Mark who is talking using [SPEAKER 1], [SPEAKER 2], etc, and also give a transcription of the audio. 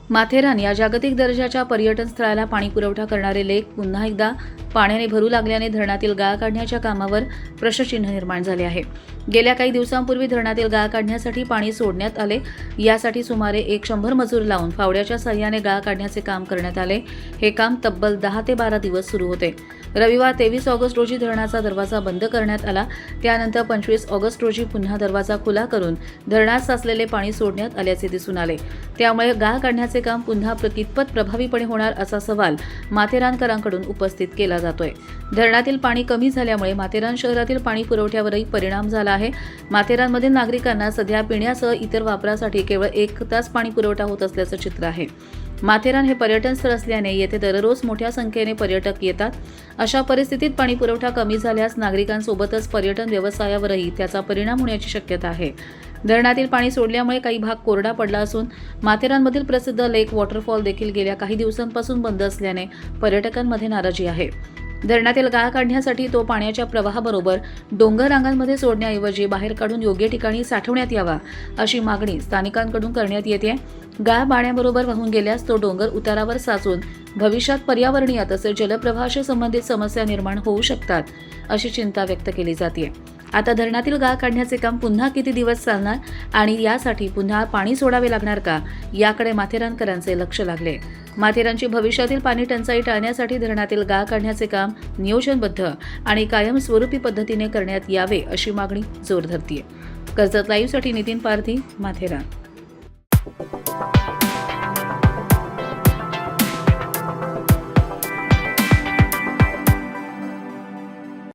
[SPEAKER 1] माथेरान या जागतिक दर्जाच्या पर्यटन स्थळाला पाणी पुरवठा करणारे लेक पुन्हा एकदा पाण्याने भरू लागल्याने धरणातील गाळ काढण्याच्या कामावर प्रश्नचिन्ह निर्माण झाले आहे। गेल्या काही दिवसांपूर्वी धरणातील गाळ काढण्यासाठी पाणी सोडण्यात आले। यासाठी सुमारे 100 मजूर लावून फावड्याच्या साहाय्याने गाळ काढण्याचे काम करण्यात आले। हे काम तब्बल 10 ते 12 दिवस सुरू होते। रविवार 23 ऑगस्ट रोजी धरणाचा दरवाजा बंद करण्यात आला। त्यानंतर 25 ऑगस्ट रोजी पुन्हा दरवाजा खुला करून धरणात साचलेले पाणी सोडण्यात आल्याचे दिसून आले। त्यामुळे गाळ काढण्याचे काम पुन्हा कितपत प्रभावीपणे होणार असा सवाल माथेरानकरांकडून उपस्थित केला जातोय। धरणातील पाणी कमी झाल्यामुळे माथेरान शहरातील पाणी पुरवठ्यावरही परिणाम झाला आहे। माथेरानमधील नागरिकांना सध्या पिण्यासह इतर वापरासाठी केवळ 1 तास पाणी पुरवठा होत असल्याचं चित्र आहे। माथेरान हे पर्यटन स्थळ असल्याने येथे दररोज मोठ्या संख्येने पर्यटक येतात। अशा परिस्थितीत पाणी पुरवठा कमी झाल्यास नागरिकांसोबतच पर्यटन व्यवसायावरही त्याचा परिणाम होण्याची शक्यता आहे। धरणातील पाणी सोडल्यामुळे काही भाग कोरडा पडला असून माथेरानमधील प्रसिद्ध लेक वॉटरफॉल देखील गेल्या काही दिवसांपासून बंद असल्याने पर्यटकांमध्ये नाराजी आहे। धरणातील गाळ काढण्यासाठी तो पाण्याच्या प्रवाहाबरोबर डोंगर रांगांमध्ये सोडण्याऐवजी बाहेर काढून योग्य ठिकाणी साठवण्यात यावा अशी मागणी स्थानिकांकडून करण्यात येते। गाळ पाण्याबरोबर वाहून गेल्यास तो डोंगर उतारावर साचून भविष्यात पर्यावरणीय तसेच जलप्रवाहाशी संबंधित समस्या निर्माण होऊ शकतात अशी चिंता व्यक्त केली जाते। आता धरणातील गाळ काढण्याचे काम पुन्हा किती दिवस चालणार आणि यासाठी पुन्हा पाणी सोडावे लागणार का याकडे माथेरानकरांचे लक्ष लागले। माथेरानची भविष्यातील पाणी टंचाई टाळण्यासाठी धरणातील गाळ काढण्याचे काम नियोजनबद्ध आणि कायमस्वरूपी पद्धतीने करण्यात यावे अशी मागणी जोर धरते। कर्जत लाईव्हसाठी नितीन पारधी, माथेरान।